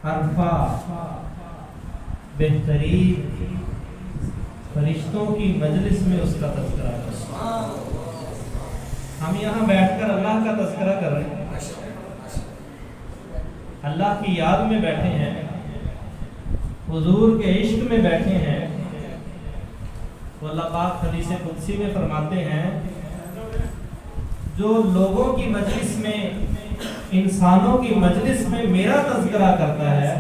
عرفہ بہترین فرشتوں کی مجلس میں اس کا تذکرہ کریں. ہم یہاں بیٹھ کر اللہ کا تذکرہ کر رہے ہیں, اللہ کی یاد میں بیٹھے ہیں, حضور کے عشق میں بیٹھے ہیں. تو اللہ پاک حدیث قدسی میں فرماتے ہیں جو لوگوں کی مجلس میں, انسانوں کی مجلس میں میرا تذکرہ کرتا ہے,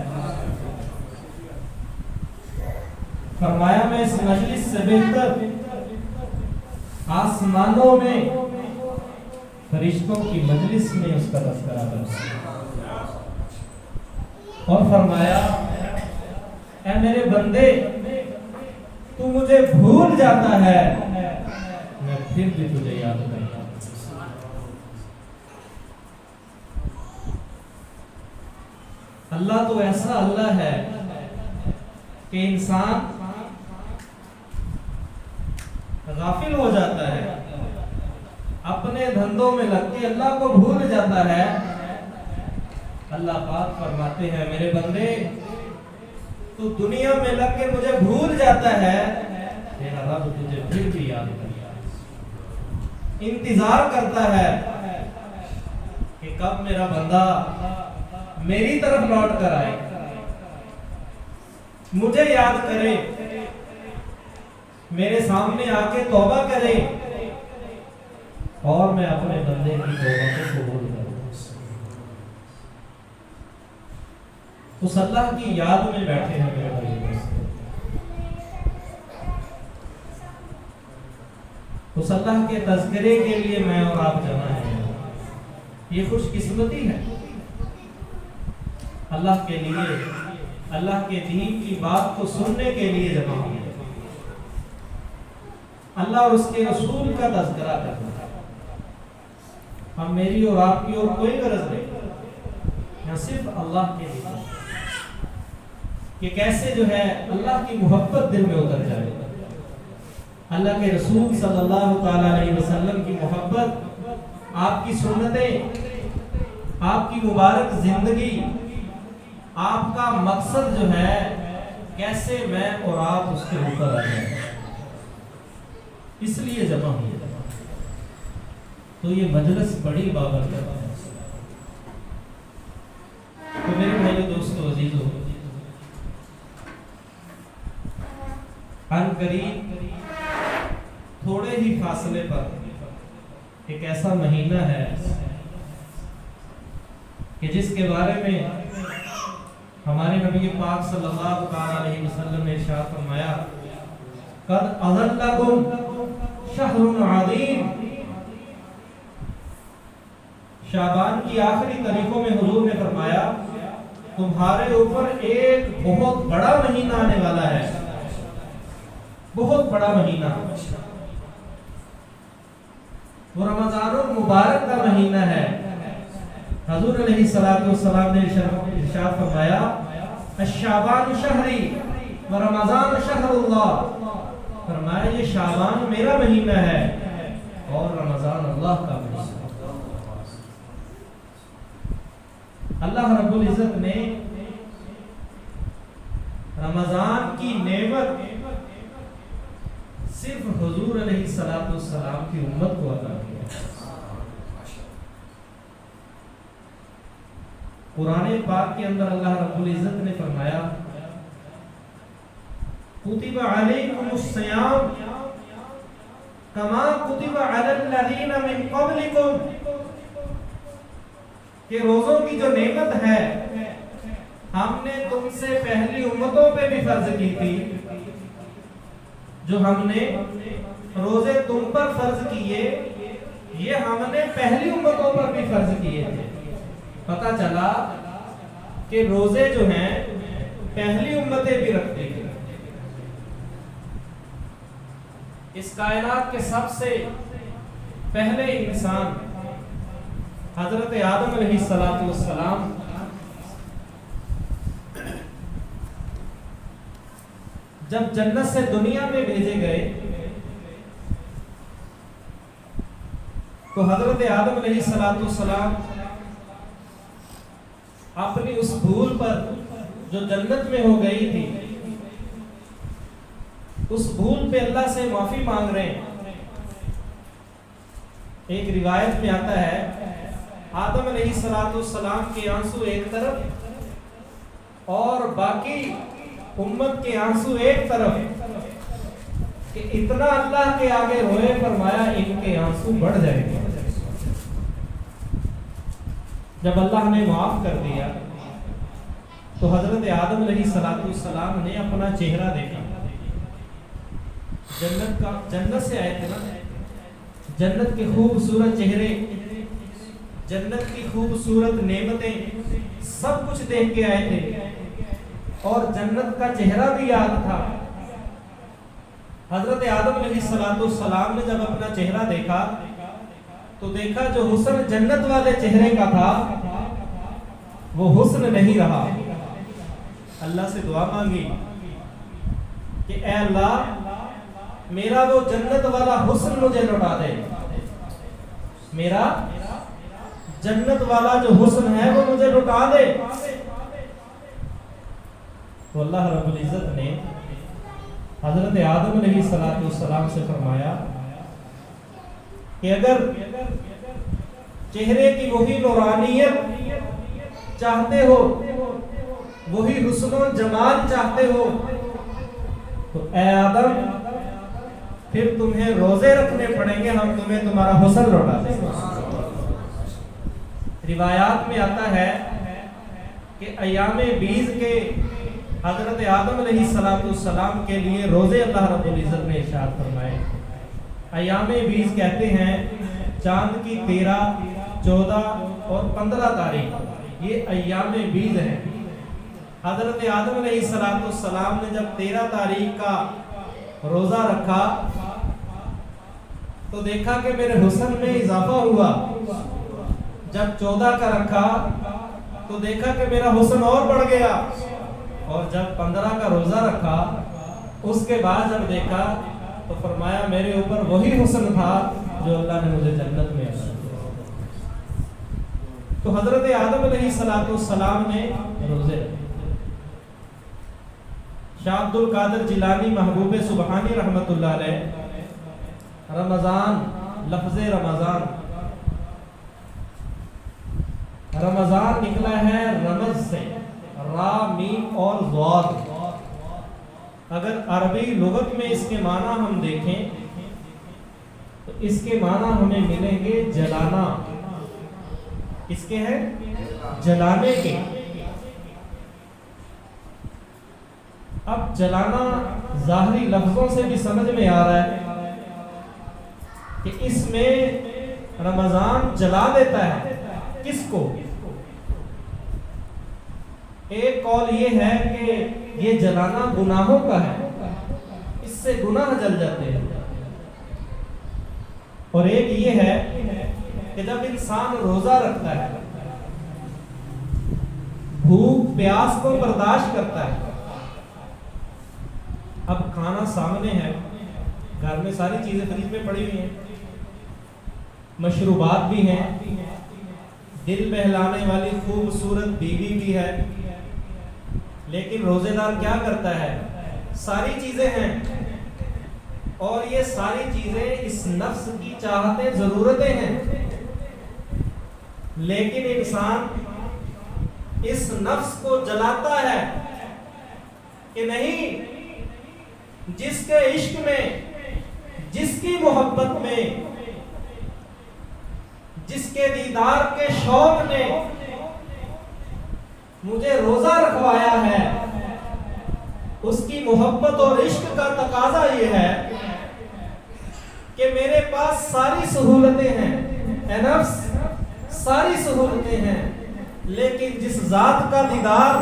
فرمایا میں اس مجلس سے بہتر آسمانوں میں فرشتوں کی مجلس میں اس کا تذکرہ کرتا ہوں. اور فرمایا اے میرے بندے تو مجھے بھول جاتا ہے, میں پھر بھی تجھے یاد کرتا ہوں. اللہ تو ایسا اللہ ہے کہ انسان غافل ہو جاتا ہے, اپنے دھندوں میں لگ کے اللہ کو بھول جاتا ہے. اللہ پاک فرماتے ہیں میرے بندے تو دنیا میں لگ کے مجھے بھول جاتا ہے, میرا رب تجھے پھر بھی یاد کرتا ہے, انتظار کرتا ہے کہ کب میرا بندہ میری طرف لوٹ کر آئے, مجھے یاد کرے, میرے سامنے آ کے توبہ کرے اور میں اپنے بندے کی توبہ کو قبول کروں. اس اللہ کی یاد میں بیٹھے ہیں میرے بھائی, اس اللہ کے تذکرے کے لیے میں اور آپ جمع ہیں. یہ خوش قسمتی ہے اللہ کے لیے, اللہ کے دین کی بات کو سننے کے لیے جمع ہوئے, اللہ اور اس کے رسول کا تذکرہ کرنا. ہم میری اور آپ کی اور کوئی غرض نہیں, یہاں صرف اللہ کے لیے کہ کیسے جو ہے اللہ کی محبت دل میں اتر جائے, اللہ کے رسول صلی اللہ تعالی علیہ وسلم کی محبت, آپ کی سنتیں, آپ کی مبارک زندگی, آپ کا مقصد جو ہے کیسے میں اور آپ اس کے اوپر آ جائیں, اس لیے جمع ہوئے. تو یہ مجلس بڑی بابت ہے. تو میرے بھائیو, دوستو, عزیزو, ان قریب تھوڑے ہی فاصلے پر ایک ایسا مہینہ ہے کہ جس کے بارے میں ہمارے نبی پاک صلی اللہ علیہ وسلم نے ارشاد فرمایا قد اظلکم شہر عظیم. شعبان کی آخری تاریخوں میں حضور نے فرمایا تمہارے اوپر ایک بہت بڑا مہینہ آنے والا ہے, بہت بڑا مہینہ. وہ رمضان المبارک کا مہینہ ہے. حضور علیہ السلام نے ارشاد فرمایا الشعبان شہری و رمضان شہر اللہ. فرمایا یہ شعبان میرا مہینہ ہے اور رمضان اللہ کا مہینہ. اللہ رب العزت نے رمضان کی نعمت صرف حضور علیہ السلام کی امت کو عطا کیا. قرآن پاک کے اندر اللہ رب العزت نے فرمایا کتب علیکم الصیام کما کتب علی الذین من قبلکم, کہ روزوں کی جو نعمت ہے ہم نے تم سے پہلی امتوں پہ بھی فرض کی تھی. جو ہم نے روزے تم پر فرض کیے یہ ہم نے پہلی امتوں پر بھی فرض کیے تھے. پتہ چلا کہ روزے جو ہیں پہلی امتیں بھی رکھتی ہیں. اس کائنات کے سب سے پہلے انسان حضرت آدم علیہ السلام جب جنت سے دنیا میں بھیجے گئے تو حضرت آدم علیہ السلام اپنی اس بھول پر جو جنت میں ہو گئی تھی، اس بھول پہ اللہ سے معافی مانگ رہے ہیں۔ ایک روایت میں آتا ہے آدم علیہ السلام کے آنسو ایک طرف اور باقی امت کے آنسو ایک طرف، کہ اتنا اللہ کے آگے روئے، فرمایا ان کے آنسو بڑھ جائیں گے۔ جب اللہ نے معاف کر دیا تو حضرت آدم علیہ السلام نے اپنا چہرہ دیکھا۔ جنت سے آئے تھے نا، جنت کے خوبصورت چہرے، جنت کی خوبصورت نعمتیں، سب کچھ دیکھ کے آئے تھے اور جنت کا چہرہ بھی یاد تھا۔ حضرت آدم علیہ السلام نے جب اپنا چہرہ دیکھا تو دیکھا جو حسن جنت والے چہرے کا تھا وہ حسن نہیں رہا۔ اللہ سے دعا مانگی کہ اے اللہ میرا وہ جنت والا حسن مجھے لوٹا دے، میرا جنت والا جو حسن ہے وہ مجھے لوٹا دے۔ تو اللہ رب العزت نے حضرت آدم علیہ السلام سے فرمایا کہ اگر چہرے کی وہی نورانیت چاہتے ہو، وہی حسن و جمال چاہتے ہو، تو اے آدم پھر تمہیں روزے رکھنے پڑیں گے، ہم تمہیں تمہارا حسن لوٹا دیں گے۔ روایات میں آتا ہے کہ ایام بیز کے حضرت آدم علیہ السلام کے لیے روزے اللہ رب العزت نے ارشاد فرمائے۔ ایام بیز کہتے ہیں چاند کی 13، 14 اور 15 تاریخ، یہ ایام بیز ہیں۔ حضرت آدم علیہ السلام نے جب 13 تاریخ کا روزہ رکھا تو دیکھا کہ میرے حسن میں اضافہ ہوا۔ جب 14 کا رکھا تو دیکھا کہ میرا حسن اور بڑھ گیا، اور جب 15 کا روزہ رکھا اس کے بعد جب دیکھا تو فرمایا میرے اوپر وہی حسن تھا جو اللہ نے مجھے جنت میں عطا کیا۔ تو حضرت آدم علیہ السلام نے روزے رکھے۔ شاہ عبد القادر جیلانی محبوب سبحانی رحمت اللہ علیہ، رمضان، لفظ رمضان، رمضان نکلا ہے رمض سے، را، میم اور ضاد۔ اگر عربی لغت میں اس کے معنی ہم دیکھیں تو اس کے معنی ہمیں ملیں گے جلانا، اس کے ہیں جلانے کے۔ اب جلانا ظاہری لفظوں سے بھی سمجھ میں آ رہا ہے کہ اس میں رمضان جلا دیتا ہے کس کو؟ ایک قول یہ ہے کہ یہ جلانا گناہوں کا ہے، اس سے گناہ جل جاتے ہیں، اور ایک یہ ہے کہ جب انسان روزہ رکھتا ہے، بھوک پیاس کو برداشت کرتا ہے، اب کھانا سامنے ہے، گھر میں ساری چیزیں فریج میں پڑی ہوئی ہیں، مشروبات بھی ہیں، دل بہلانے والی خوبصورت بیوی بھی ہے، لیکن روزے دار کیا کرتا ہے؟ ساری چیزیں ہیں اور یہ ساری چیزیں اس نفس کی چاہتیں، ضرورتیں ہیں، لیکن انسان اس نفس کو جلاتا ہے کہ نہیں، جس کے عشق میں، جس کی محبت میں، جس کے دیدار کے شوق نے مجھے روزہ رکھوایا ہے، اس کی محبت اور عشق کا تقاضا یہ ہے کہ میرے پاس ساری سہولتیں ہیں، اے نفس ساری سہولتیں ہیں، لیکن جس ذات کا دیدار،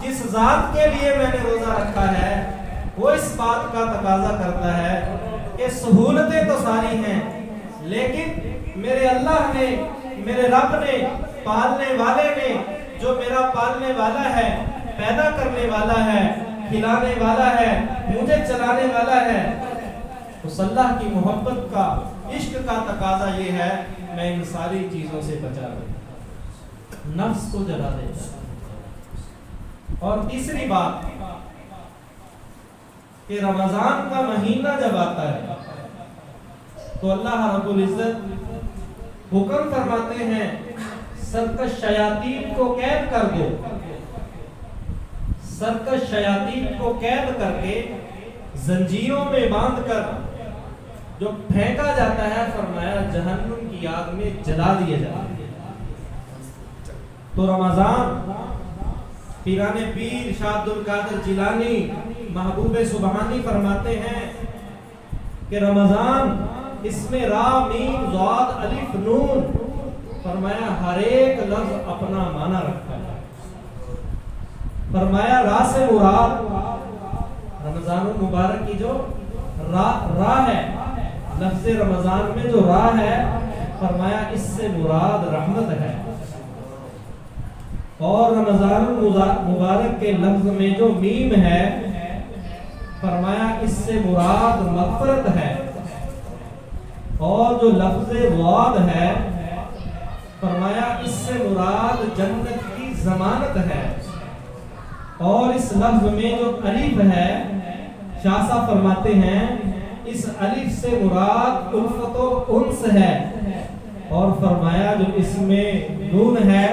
جس ذات کے لیے میں نے روزہ رکھا ہے، وہ اس بات کا تقاضا کرتا ہے کہ سہولتیں تو ساری ہیں، لیکن میرے اللہ نے، میرے رب نے، پالنے والے نے، جو میرا پالنے والا ہے، پیدا کرنے والا ہے، کھلانے والا ہے، مجھے چلانے والا ہے، اس اللہ کی محبت کا، عشق کا تقاضا یہ ہے میں ان ساری چیزوں سے بچا لوں، نفس کو جلا دیتا ہے۔ اور تیسری بات کہ رمضان کا مہینہ جب آتا ہے تو اللہ رب العزت حکم فرماتے ہیں سرکش شیاطین کو قید کر دو، سرکش شیاطین کو قید کر کے زنجیروں میں باندھ کر جو پھینکا جاتا ہے، فرمایا جہنم کی آگ میں جلا دیا جاتا ہے۔ تو رمضان، پیران پیر شاہ عبد القادر جیلانی محبوب سبحانی فرماتے ہیں کہ رمضان اس میں را میم ضاد الف نون، فرمایا ہر ایک لفظ اپنا معنی رکھتا ہے۔ فرمایا را سے مراد رمضان المبارک کی جو را ہے، لفظ رمضان میں جو را ہے، فرمایا اس سے مراد رحمت ہے، اور رمضان المبارک کے لفظ میں جو میم ہے، فرمایا اس سے مراد مغفرت ہے، اور جو لفظ وعد ہے، فرمایا اس سے مراد جنت کی ضمانت ہے، اور اس لفظ میں جو الف ہے، شاہ صاحب فرماتے ہیں اس الف سے مراد الفت و انس ہے، اور فرمایا جو اس میں نون ہے،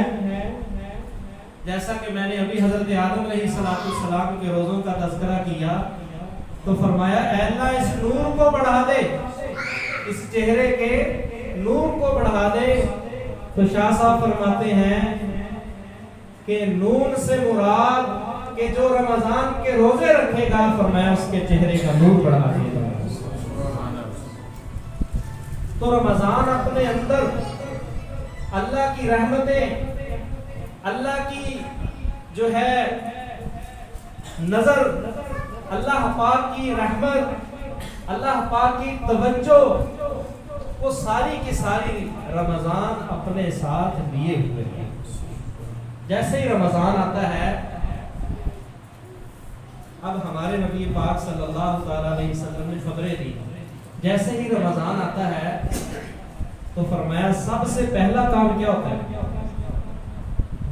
جیسا کہ میں نے ابھی حضرت آدم علیہ السلام کے روزوں کا تذکرہ کیا، تو فرمایا اے اللہ اس نور کو بڑھا دے، اس چہرے کے نور کو بڑھا دے۔ تو شاہ صاحب فرماتے ہیں کہ نون سے مراد کہ جو رمضان کے روزے رکھے گا، فرمایا اس کے چہرے کا نور بڑھا دے گا۔ تو رمضان اپنے اندر اللہ کی رحمتیں، اللہ کی جو ہے نظر، اللہ پاک کی رحمت، اللہ پاک کی توجہ، وہ ساری کی ساری رمضان اپنے ساتھ لیے ہوئے ہیں۔ جیسے ہی رمضان آتا ہے، اب ہمارے نبی پاک صلی اللہ تعالی علیہ وسلم نے خبریں دی، جیسے ہی رمضان آتا ہے تو فرمایا سب سے پہلا کام کیا ہوتا ہے؟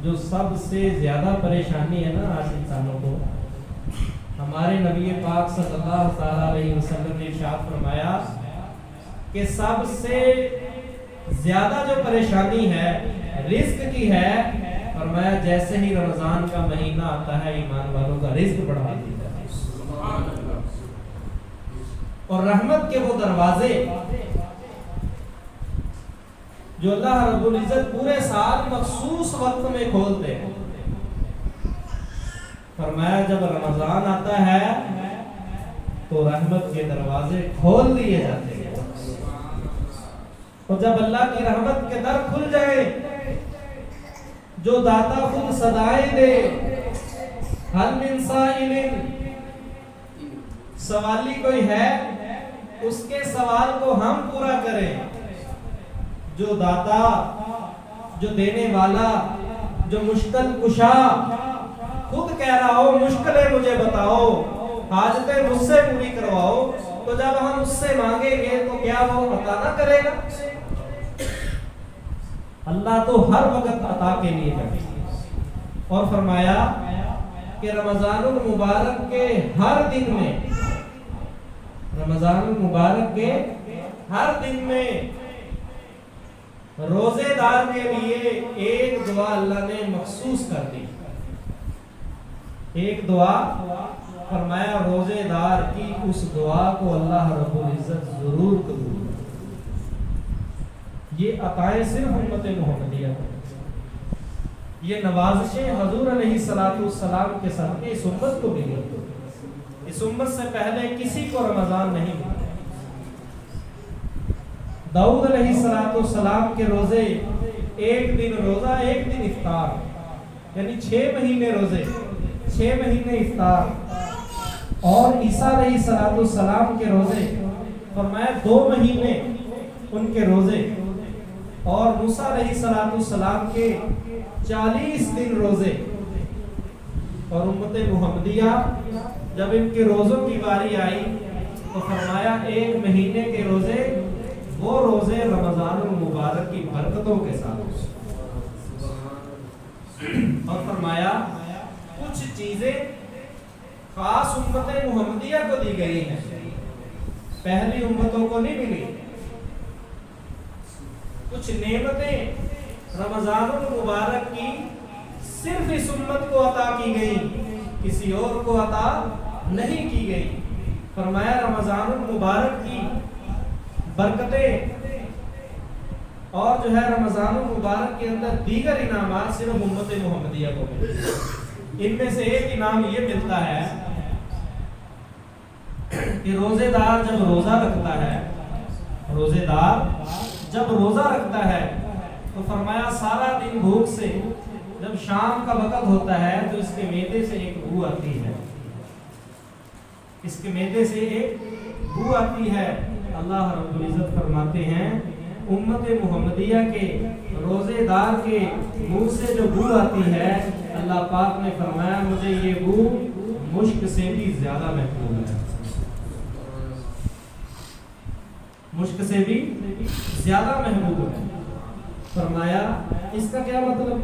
جو سب سے زیادہ پریشانی ہے نا آج انسانوں کو، ہمارے نبی پاک صلی اللہ تعالی علیہ وسلم نے ارشاد فرمایا کہ سب سے زیادہ جو پریشانی ہے رزق کی ہے، فرمایا جیسے ہی رمضان کا مہینہ آتا ہے ایمان والوں کا رزق بڑھا دیتا ہے، اور رحمت کے وہ دروازے جو اللہ رب العزت پورے سال مخصوص وقت میں کھولتے ہیں، فرمایا جب رمضان آتا ہے تو رحمت کے دروازے کھول دیے جاتے ہیں، اور جب اللہ کی رحمت کے در کھل جائے، جو داتا خود صدائیں دے، حل من سائل، سوالی کوئی ہے اس کے سوال کو ہم پورا کریں، جو داتا، جو دینے والا، جو مشکل کشا خود کہہ رہا ہو مشکلیں مجھے بتاؤ، حاجتیں مجھ سے پوری کرواؤ، تو جب ہم اس سے مانگیں گے تو کیا وہ عطا نہ کرے گا؟ اللہ تو ہر وقت عطا کے لیے ہے۔ اور فرمایا کہ رمضان المبارک کے ہر دن میں، رمضان المبارک کے ہر دن میں روزے دار کے لیے ایک دعا اللہ نے مخصوص کر دی، ایک دعا، فرمایا روزے دار کی اس دعا کو اللہ رب العزت ضرور قبول کرے۔ یہ عطائیں صرف امت محمدیہ کو، یہ نوازشیں حضور علیہ السلام کے صدقے اس امت کو ملی، اس امت سے پہلے کسی کو رمضان نہیں ملا۔ داؤد علیہ السلام کے روزے، ایک دن روزہ ایک دن افطار، یعنی 6 مہینے روزے 6 مہینے افطار، اور عیسیٰ علیہ السلام کے روزے فرمایا 2 مہینے ان کے روزے، اور موسیٰ علیہ السلام کے 40 دن روزے، اور امت محمدیہ جب ان کے روزوں کی باری آئی تو فرمایا 1 مہینے کے روزے، وہ روزے رمضان المبارک کی برکتوں کے ساتھ، اور فرمایا کچھ چیزیں خاص امت محمدیہ کو دی گئی ہیں، پہلی امتوں کو نہیں ملی۔ کچھ نعمتیں رمضان المبارک کی صرف اس امت کو عطا کی گئی، کسی اور کو عطا نہیں کی گئی۔ فرمایا رمضان المبارک کی برکتیں اور جو ہے رمضان المبارک کے اندر دیگر انعامات صرف امت محمدیہ کو ملتے۔ ان میں سے ایک انعام یہ ملتا ہے کہ روزے دار جب روزہ رکھتا ہے، روزے دار جب روزہ رکھتا ہے تو فرمایا سارا دن بھوک سے جب شام کا وقت ہوتا ہے تو اس کے معدے سے ایک بو آتی ہے، اس کے معدے سے ایک بو آتی ہے۔ اللہ رب العزت فرماتے ہیں امت محمدیہ کے روزے دار کے منہ سے جو بو آتی ہے، اللہ پاک نے فرمایا مجھے یہ بو مشک سے بھی زیادہ محبوب ہے، مشک سے بھی زیادہ محبوب ہے۔ فرمایا اس کا کیا مطلب؟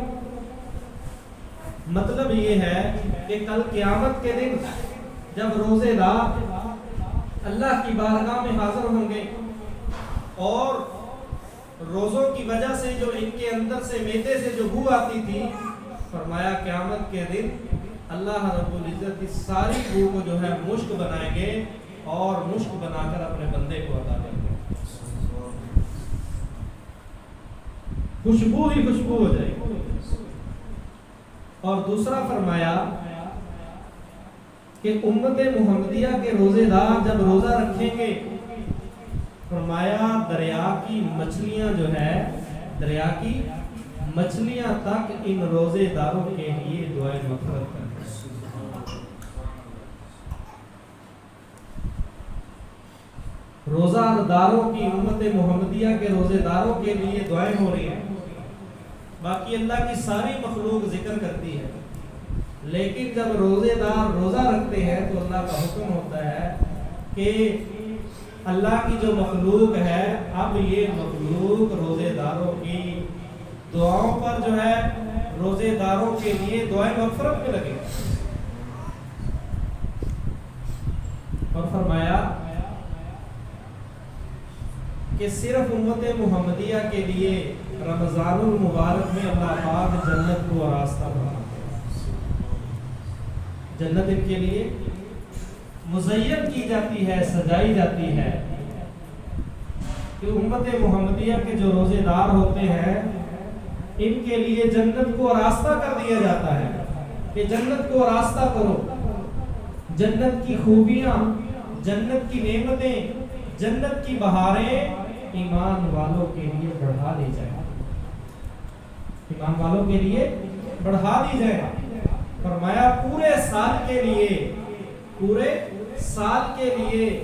مطلب یہ ہے کہ کل قیامت کے دن جب روزے دار اللہ کی بارگاہ میں حاضر ہوں گے اور روزوں کی وجہ سے جو ان کے اندر سے معدے سے جو بو آتی تھی، فرمایا قیامت کے دن اللہ رب العزت اس ساری بو کو جو ہے مشک بنائیں گے اور مشک بنا کر اپنے بندے کو عطا دیں گے، خوشبو ہی خوشبو ہو جائے گی۔ اور دوسرا فرمایا کہ امت محمدیہ کے روزے دار جب روزہ رکھیں گے، فرمایا دریا کی مچھلیاں جو ہے، دریا کی مچھلیاں تک ان روزے داروں کے لیے دعائیں مغفرت کریں۔ روزہ داروں کی امت محمدیہ کے روزے داروں کے لیے دعائیں ہو رہی ہیں، باقی اللہ کی ساری مخلوق ذکر کرتی ہے، لیکن جب روزے دار روزہ رکھتے ہیں تو اللہ کا حکم ہوتا ہے کہ اللہ کی جو مخلوق ہے اب یہ مخلوق روزے داروں کی دعاؤں پر جو ہے روزے داروں کے لیے دعائیں مغفرت میں لگے۔ اور فرمایا کہ صرف امت محمدیہ کے لیے رمضان المبارک میں اللہ پاک جنت کو راستہ بناتے ہیں، جنت ان کے لیے مزین کی جاتی ہے، سجائی جاتی ہے کہ امت محمدیہ کے جو روزے دار ہوتے ہیں ان کے لیے جنت کو راستہ کر دیا جاتا ہے کہ جنت کو راستہ کرو، جنت کی خوبیاں، جنت کی نعمتیں، جنت کی بہاریں ایمان والوں کے لیے بڑھا دی جائے، ایمان والوں کے لیے بڑھا دی جائے۔ فرمایا پورے سال کے لیے، پورے سال کے لیے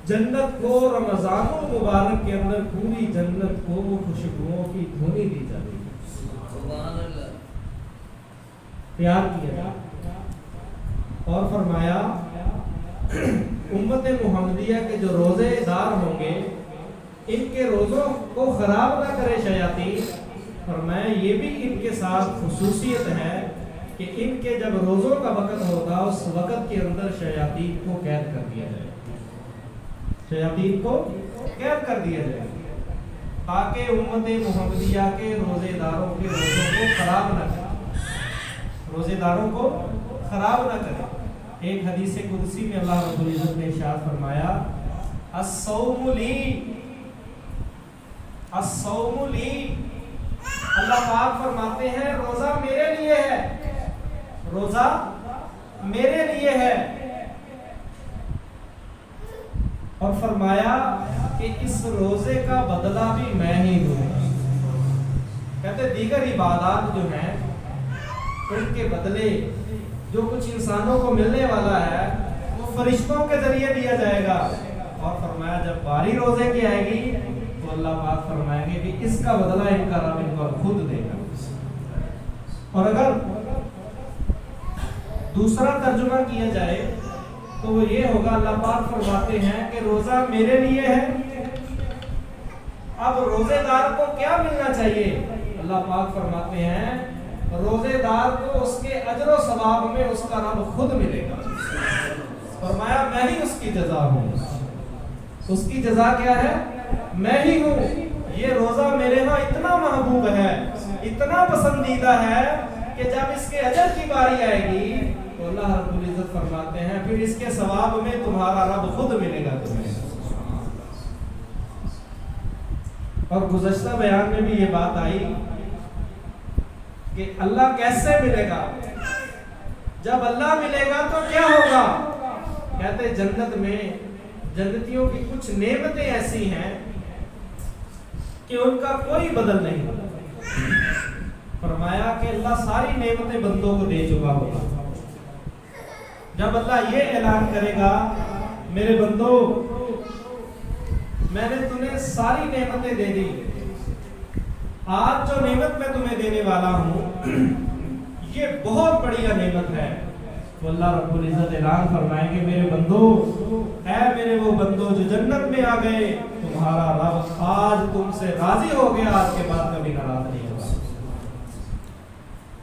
جنت کو رمضان المبارک کے اندر پوری جنت کو خوشبوؤں کی دھونی دی جاتی ہے، سبحان اللہ، تیار کیا جائے۔ اور فرمایا امت محمدیہ کے جو روزے دار ہوں گے ان کے روزوں کو خراب نہ کرے شیاطین۔ فرمایا یہ بھی ان کے ساتھ خصوصیت ہے کہ ان کے جب روزوں کا وقت ہوگا اس وقت کے اندر شیاطین کو قید کر دیا جائے، شیاطین کو قید کر دیا جائے تاکہ امت محمدیہ کے روزے داروں کے روزوں کو خراب نہ کرے، روزے داروں کو خراب نہ کرے۔ ایک حدیث قدسی میں اللہ رب العزت نے ارشاد فرمایا الصوم لی، الصوم لی، اللہ پاک فرماتے ہیں روزہ میرے لیے ہے، روزہ میرے لیے ہے۔ اور فرمایا کہ اس روزے کا بدلہ بھی میں ہی دوں گا۔ کہتے دیگر عبادات جو ہیں ان کے بدلے جو کچھ انسانوں کو ملنے والا ہے وہ فرشتوں کے ذریعے دیا جائے گا۔ اور فرمایا جب باری روزے کی آئے گی تو اللہ پاک فرمائیں گے کہ اس کا بدلہ ان کا رب ان کو خود دے گا۔ اور اگر دوسرا ترجمہ کیا جائے تو وہ یہ ہوگا، اللہ پاک فرماتے ہیں کہ روزہ میرے لیے ہے، اب روزے دار کو کیا ملنا چاہیے؟ اللہ پاک فرماتے ہیں روزے دار کو اس کے اجر و ثواب میں اس کا رب خود ملے گا. فرمایا میں ہی اس کی جزا ہوں. اس کی جزا کیا ہے؟ میں ہی ہوں. یہ روزہ میرے ہاں اتنا محبوب ہے, اتنا پسندیدہ ہے کہ جب اس کے اجر کی باری آئے گی تو اللہ رب العزت فرماتے ہیں پھر اس کے ثواب میں تمہارا رب خود ملے گا تمہیں. اور گزشتہ بیان میں بھی یہ بات آئی کہ اللہ کیسے ملے گا. جب اللہ ملے گا تو کیا ہوگا؟ کہتے جنت میں جنتیوں کی کچھ نعمتیں ایسی ہیں کہ ان کا کوئی بدل نہیں. فرمایا کہ اللہ ساری نعمتیں بندوں کو دے چکا ہوگا. جب اللہ یہ اعلان کرے گا میرے بندو میں نے تمہیں ساری نعمتیں دے دی, آج جو نعمت میں تمہیں دینے والا ہوں یہ بہت بڑی نعمت ہے, تو اللہ رب العزت اعلان فرمائیں گے میرے بندو, اے میرے وہ بندو جو جنت میں آ گئے, تمہارا رب آج تم سے راضی ہو گیا, آج کے بعد کبھی ناراض نہیں ہوگا.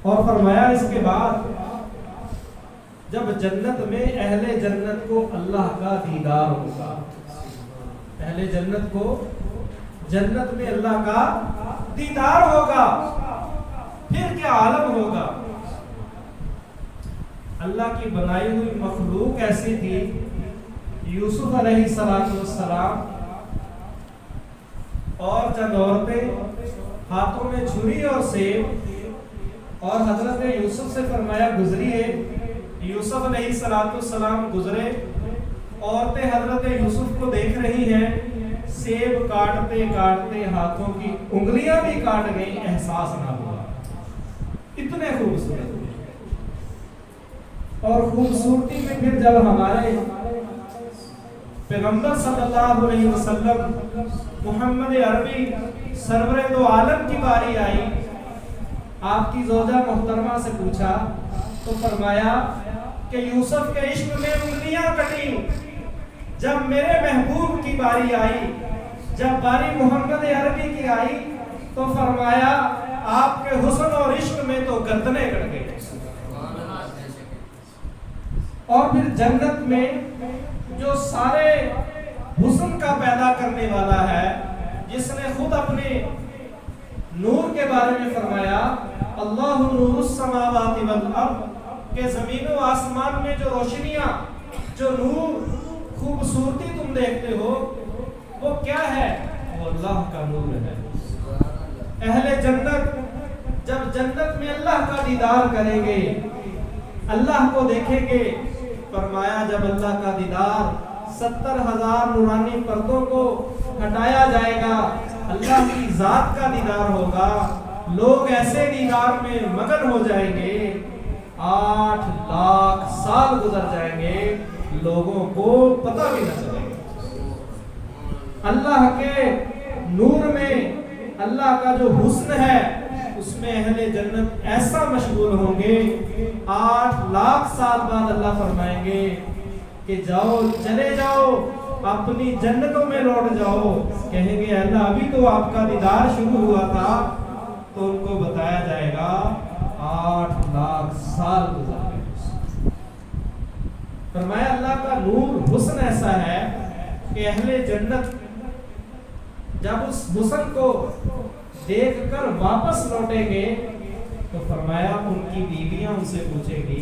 اور فرمایا اس کے بعد جب جنت میں اہل جنت کو اللہ کا دیدار ہوگا, اہل جنت کو جنت میں اللہ کا دیدار ہوگا, پھر کیا عالم ہوگا. اللہ کی بنائی ہوئی مخلوق ایسی تھی, یوسف علیہ السلام اور چند عورتیں ہاتھوں میں چھری اور سیب, اور حضرت یوسف سے فرمایا گزریے. یوسف علیہ السلام گزرے, عورتیں حضرت یوسف کو دیکھ رہی ہیں, سیب کاٹتے کاٹتے ہاتھوں کی انگلیاں بھی کاٹ گئی, احساس نہ ہوا. اتنے خوبصورت. اور خوبصورتی میں پھر جب ہمارے پیغمبر صلی اللہ علیہ وسلم محمد عربی سرور دو عالم کی باری آئی, آپ کی زوجہ محترمہ سے پوچھا تو فرمایا کہ یوسف کے عشق میں انگلیاں کٹی. جب میرے محبوب کی باری آئی, جب باری محمد عربی کی آئی تو فرمایا آپ کے حسن اور عشق میں تو گردنیں کٹ گئی. اور پھر جنت میں جو سارے حسن کا پیدا کرنے والا ہے, جس نے خود اپنے نور کے بارے میں فرمایا اللہ نور السماوات والارض, کہ زمین و آسمان میں جو روشنیاں, جو نور خوبصورتی تم دیکھتے ہو وہ کیا ہے؟ وہ اللہ کا نور ہے. اہل جنت جب جنت میں اللہ کا دیدار کریں گے, اللہ کو دیکھیں گے, فرمایا جب اللہ کا دیدار 70,000 نورانی پردوں کو ہٹایا جائے گا, اللہ کی ذات کا دیدار ہوگا, لوگ ایسے دیدار میں مگن ہو جائیں گے, 8 لاکھ سال گزر جائیں گے, لوگوں کو پتہ بھی نہ چلے گا. اللہ کے نور میں اللہ کا جو حسن ہے اس میں اہل جنت ایسا مشغول ہوں گے, 8 لاکھ سال بعد اللہ فرمائیں گے کہ جاؤ, چلے جاؤ, اپنی جنتوں میں لوٹ جاؤ. کہیں گے اللہ ابھی تو آپ کا دیدار شروع ہوا تھا, تو ان کو بتایا جائے گا 8 لاکھ سال گزر گئے. فرمایا اللہ کا نور حسن ایسا ہے کہ اہل جنت جب اس حسن کو دیکھ کر واپس لوٹیں گے تو فرمایا ان کی بیویاں ان سے پوچھیں گی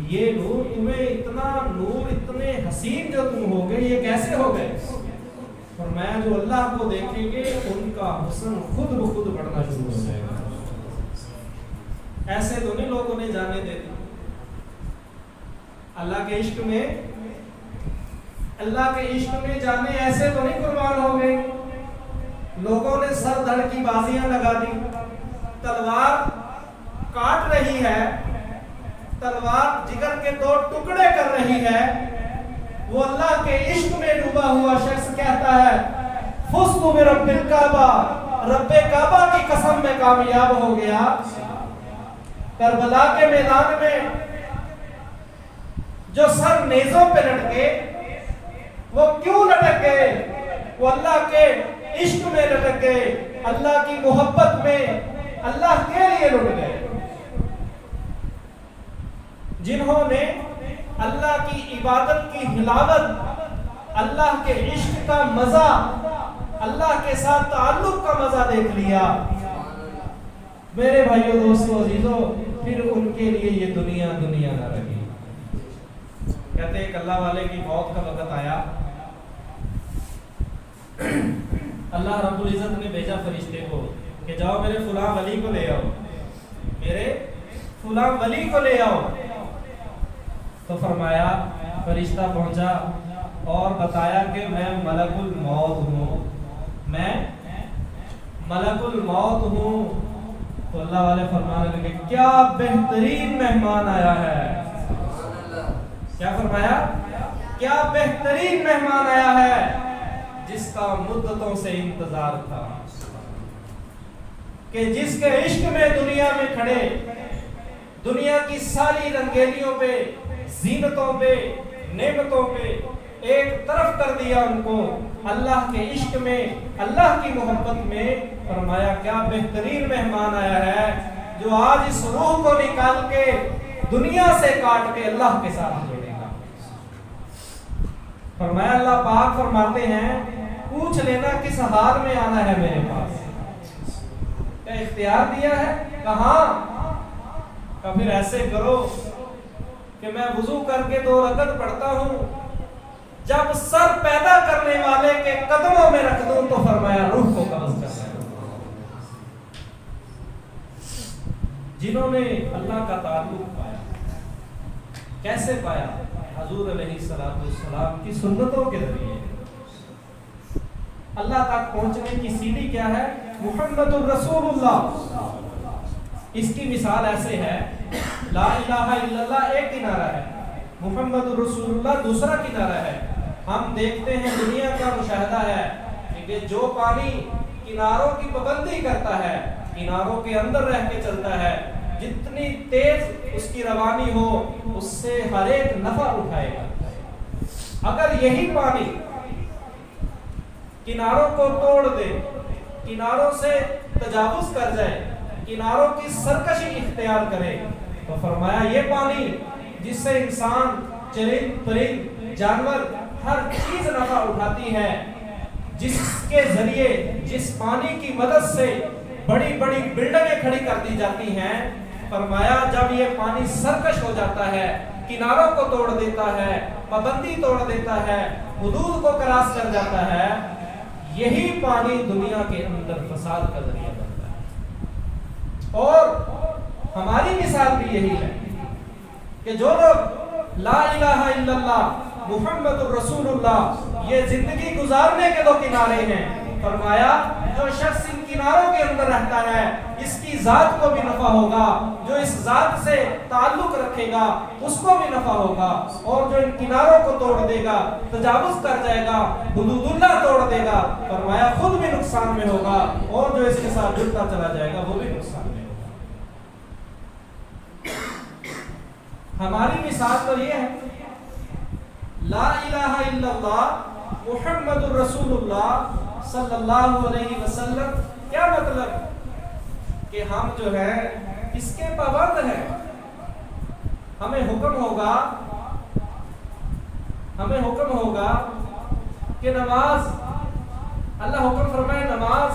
یہ نور تمہیں اتنا نور, اتنے حسین جو تم ہو گئے یہ کیسے ہو گئے؟ فرمایا جو اللہ کو دیکھیں گے ان کا حسن خود بخود بڑھنا شروع ہو جائے گا. ایسے تو نہیں لوگوں نے جانے دے دی. اللہ کے عشق میں, اللہ کے عشق میں جانے ایسے تو نہیں قربان ہو گئے. لوگوں نے سر دھڑ کی بازیاں لگا دی, تلوار کاٹ رہی ہے, تلوار جگر کے 2 ٹکڑے کر رہی ہے. وہ اللہ کے عشق میں ڈوبا ہوا شخص کہتا ہے فزت برب الکعبہ, رب کعبہ کی قسم میں کامیاب ہو گیا. کربلا کے میدان میں جو سر نیزوں پہ لٹکے وہ کیوں لٹک گئے؟ وہ اللہ کے عشق میں لٹک گئے, اللہ کی محبت میں, اللہ کے لیے لٹ گئے. جنہوں نے اللہ کی عبادت کی حلاوت، اللہ کے عشق کا مزہ، اللہ کے ساتھ تعلق کا مزہ دیکھ لیا، میرے بھائیوں دوستوں عزیزوں، پھر ان کے لیے یہ دنیا دنیا نہ رہی۔ کہتے ہیں کہ اللہ والے کی موت کا وقت آیا، اللہ رب العزت نے بھیجا فرشتے کو کہ جاؤ میرے فلاں ولی کو لے آؤ، میرے فلاں ولی کو لے آؤ۔ تو فرمایا، فرشتہ پہنچا اور بتایا کہ میں ملک الموت ہوں، میں ملک الموت ہوں۔ تو اللہ والے فرمانے لگے کیا بہترین مہمان آیا ہے۔ کیا فرمایا؟ کیا بہترین مہمان آیا ہے جس کا مدتوں سے انتظار تھا، کہ جس کے عشق میں دنیا میں کھڑے، دنیا کی ساری رنگینیوں پہ، زینتوں پہ، نعمتوں پہ ایک طرف کر دیا ان کو، اللہ کے عشق میں، اللہ کی محبت میں۔ فرمایا کیا بہترین مہمان آیا ہے جو آج اس روح کو نکال کے دنیا سے کاٹ کے اللہ کے ساتھ جوڑے گا۔ فرمایا اللہ پاک فرماتے ہیں پوچھ لینا کس حال میں آنا ہے میرے پاس، کیا اختیار دیا ہے؟ کہاں؟ کہ پھر ایسے کرو کہ میں وضو کر کے 2 رکعت پڑھتا ہوں، جب سر پیدا کرنے والے کے قدموں میں رکھ دوں تو فرمایا روح کو قبض کر لیں۔ جنہوں نے اللہ کا تعلق پایا، کیسے پایا؟ حضور علیہ السلام کی سنتوں کے ذریعے۔ اللہ تک پہنچنے کی سیڑھی کیا ہے؟ محمد الرسول اللہ۔ اس کی مثال ایسے ہے، لا الہ الا اللہ ایک کنارہ ہے، محمد الرسول اللہ دوسرا کنارہ ہے۔ ہم دیکھتے ہیں دنیا کا مشاہدہ ہے کہ جو پانی کناروں کی پابندی کرتا ہے، کناروں کے اندر رہ کے چلتا ہے، جتنی تیز اس کی روانی ہو اس سے ہر ایک نفع اٹھائے گا۔ اگر یہی پانی کناروں کو توڑ دے، کناروں سے تجاوز کر جائے، کناروں کی سرکشی اختیار کرے، تو فرمایا یہ پانی جس سے انسان، چرند پرند، جانور ہر چیز نفع اٹھاتی ہے، جس کے ذریعے، جس پانی کی مدد سے بڑی بڑی بلڈنگیں کھڑی کر دی جاتی ہیں، فرمایا جب یہ پانی سرکش ہو جاتا ہے، کناروں کو توڑ دیتا ہے، پابندی توڑ دیتا ہے، حدود کو کراس کر جاتا ہے، یہی پانی دنیا کے اندر فساد کا ذریعہ بنتا ہے۔ اور ہماری مثال بھی یہی ہے کہ جو لوگ لا الہ الا اللہ محمد الرسول اللہ یہ زندگی گزارنے کے 2 کنارے ہیں، فرمایا جو شخص ان کناروں کے اندر رہتا ہے اس کی ذات کو بھی نفع ہوگا، جو اس ذات سے تعلق رکھے گا اس کو بھی نفع ہوگا، اور جو ان کناروں کو توڑ دے گا، تجاوز کر جائے گا، حدود اللہ توڑ دے گا، فرمایا خود بھی نقصان میں ہوگا، اور جو اس کے ساتھ جڑتا چلا جائے گا وہ بھی نقصان میں ہوگا۔ ہماری مثال تو یہ ہے، لا الہ الا اللہ محمد الرسول اللہ صلی اللہ علیہ وسلم، کیا مطلب کہ ہم جو ہے اس کے پابند ہیں۔ ہمیں حکم ہوگا کہ نماز، اللہ حکم فرمائے نماز،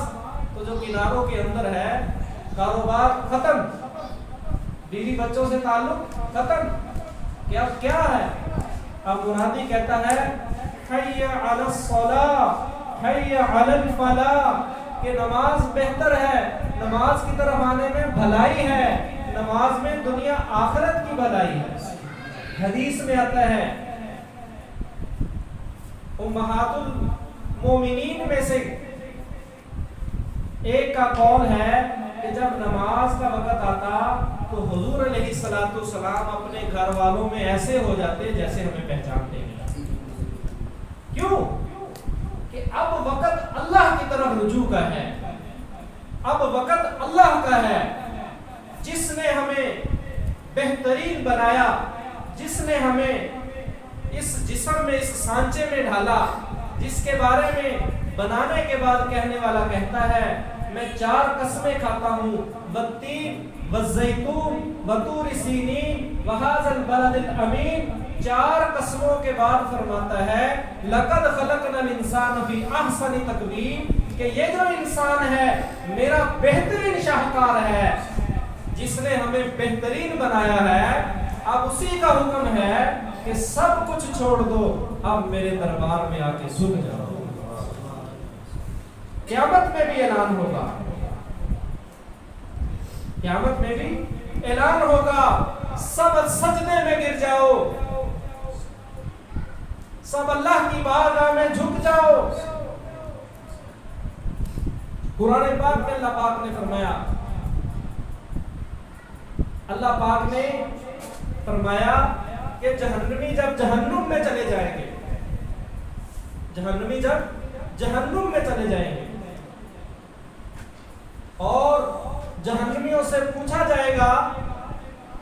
تو جو کناروں کے اندر ہے کاروبار ختم، بیوی بچوں سے تعلق ختم، کیا ہے؟ اب منادی کہتا ہے حی علی الصلاۃ حی علی الفلاح، کہ نماز بہتر ہے، نماز کی طرف آنے میں بھلائی ہے، نماز میں دنیا آخرت کی بھلائی ہے۔ حدیث میں آتا ہے امہات المومنین میں سے ایک کا قول ہے کہ جب نماز کا وقت آتا تو حضور علیہ السلام اپنے گھر والوں میں ایسے ہو جاتے جیسے ہمیں پہچانتے ہیں۔ کیوں؟ کہ اب وقت اللہ کی طرف رجوع کا ہے، اب وقت اللہ کا ہے، جس نے ہمیں بہترین بنایا، جس نے ہمیں اس جسم میں، اس سانچے میں ڈالا، جس کے بارے میں بنانے کے بعد کہنے والا کہتا ہے میں 4 قسمیں کھاتا ہوں، والتین والزیتون وطور سینین وہذا البلد الامین۔ 4 قسموں کے بعد فرماتا ہے لقد خلقنا الانسان فی احسن تقویم، کہ یہ جو انسان ہے میرا بہترین شاہکار ہے، جس نے ہمیں بہترین بنایا ہے۔ اب اسی کا حکم ہے کہ سب کچھ چھوڑ دو، اب میرے دربار میں آ کے جھک جاؤ۔ قیامت میں بھی اعلان ہوگا، قیامت میں بھی اعلان ہوگا، سب سجدے میں گر جاؤ، سب اللہ کی بارگاہ میں جھک جاؤ۔ قرآن پاک میں اللہ پاک نے فرمایا، اللہ پاک نے فرمایا کہ جہنمی جب جہنم میں چلے جائیں گے، جہنمی جب جہنم میں چلے جائیں گے اور جہنمیوں سے پوچھا جائے گا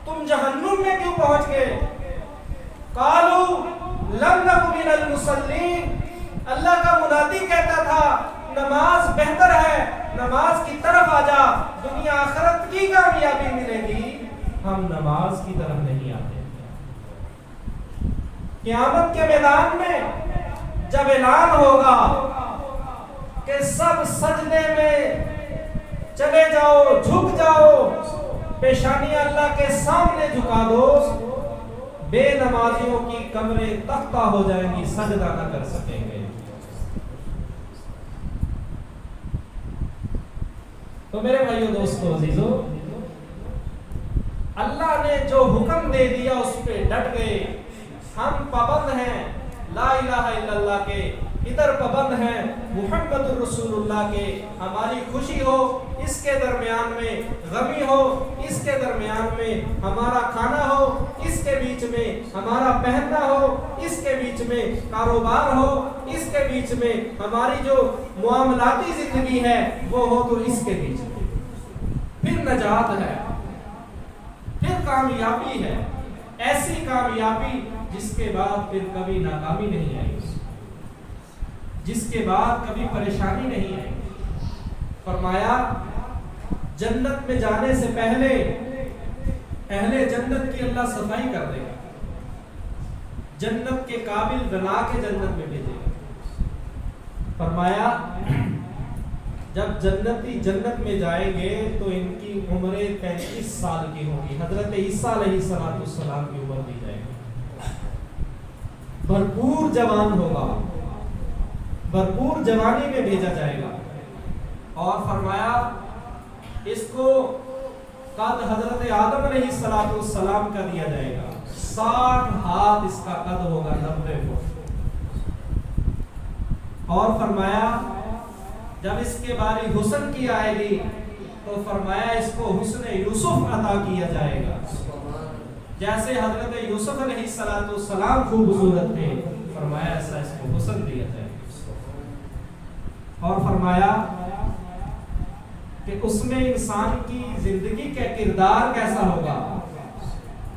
تم جہنم میں کیوں پہنچ گئے؟ قالوا لم نک من المصلین، اللہ کا منادی کہتا تھا نماز بہتر ہے، نماز کی طرف آ جا، دنیا آخرت کی کامیابی ملے گی، ہم نماز کی طرف نہیں آتے۔ قیامت کے میدان میں جب اعلان ہوگا کہ سب سجدے میں چلے جاؤ، جھک جاؤ، پیشانی اللہ کے سامنے جھکا دو، بے نمازیوں کی کمریں تختہ ہو جائیں گی، سجدہ نہ کر سکیں گے۔ تو میرے بھائیو دوستو عزیزو، اللہ نے جو حکم دے دیا اس پہ ڈٹ گئے، ہم پابند ہیں لا الہ الا اللہ کے، ادھر پابند ہیں محمد الرسول اللہ کے، ہماری خوشی ہو اس کے درمیان میں، غمی ہو اس کے درمیان میں، ہمارا کھانا ہو اس کے بیچ میں، ہمارا پہننا ہو اس کے بیچ میں، کاروبار ہو اس کے بیچ میں، ہماری جو معاملاتی زندگی ہے وہ ہو تو اس کے بیچ میں، پھر نجات ہے، پھر کامیابی ہے، ایسی کامیابی جس کے بعد پھر کبھی ناکامی نہیں آئی، جس کے بعد کبھی پریشانی نہیں آئی۔ فرمایا جنت میں جانے سے پہلے اہل جنت کی اللہ صفائی کر دے گا، جنت کے قابل بنا کے جنت میں بھیجے گا۔ فرمایا جب جنتی جنت میں جائیں گے تو ان کی عمریں 35 سال کی ہوگی، حضرت عیسیٰ علیہ السلام کی عمر دی جائے گی، بھرپور جوان ہوگا، بھرپور جوانی میں بھیجا جائے گا۔ اور فرمایا اس کو قد حضرت آدم علیہ السلام کا دیا جائے گا، 60 ہاتھ اس کا قد ہوگا، 90 فٹ۔ اور فرمایا جب اس کے بارے حسن کی آئے گی تو فرمایا اس کو حسن یوسف عطا کیا جائے گا، جیسے حضرت یوسف علیہ السلام خوبصورت تھے، فرمایا ایسا اس کو حسن دیا جائے گا۔ اور فرمایا کہ اس میں انسان کی زندگی کا کردار کیسا ہوگا،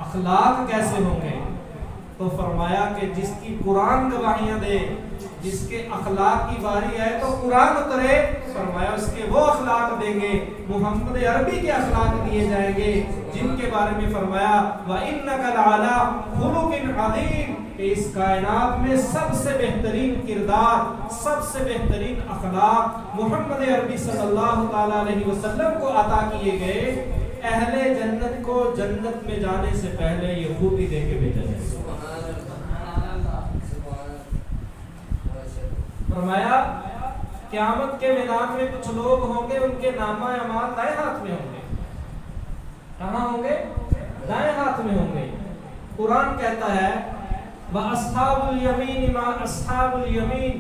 اخلاق کیسے ہوں گے، تو فرمایا کہ جس کی قرآن گواہیاں دے، جس کے اخلاق کی باری ہے تو قرآن اترے، فرمایا اس کے وہ اخلاق دیں گے، محمد عربی کے اخلاق دیے جائیں گے، جن کے بارے میں فرمایا وَإِنَّكَ لَعَلَىٰ خُلُقٍ عَظِيمٍ، کہ اس کائنات میں سب سے بہترین کردار، سب سے بہترین اخلاق محمد عربی صلی اللہ تعالیٰ علیہ وسلم کو عطا کیے گئے۔ اہل جنت کو جنت میں جانے سے پہلے یہ خوبی دے کے بھیجا جائے۔ فرمایا قیامت کے میدان میں کچھ لوگ ہوں گے ان کے نامہ اعمال دائیں ہاتھ میں ہوں گے، کہاں ہوں گے؟ دائیں ہاتھ میں ہوں گے۔ قرآن کہتا ہے وَأَصْحَابُ الْيَمِينِ مَا أَصْحَابُ الْيَمِينِ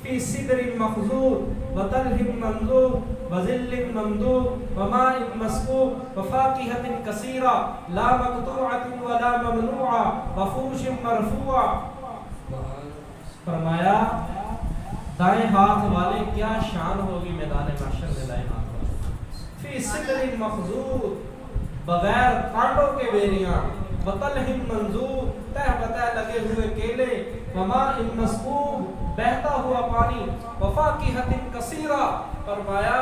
فِي سِدْرٍ مَّخْضُودٍ وَطَلْحٍ مَّنضُودٍ وَظِلٍّ مَّمْدُودٍ وَمَاءٍ مَّسْكُوبٍ وَفَاكِهَةٍ كَثِيرَةٍ لَّا مَقْطُوعَةٍ وَلَا مَمْنُوعَةٍ وَفُرُشٍ مَّرْفُوعَةٍ۔ فرمایا دائیں ہاتھ والے کیا شان ہوگی میدان محشر میں، دائیں ہاتھ والے فی سدر مخضود، بغیر کانٹوں کے بیریاں، وطلح منضود، تہ بتہ لگے ہوئے کیلے، وماء مسکوب، بہتا ہوا پانی، وفاکہۃ کثیرہ، فرمایا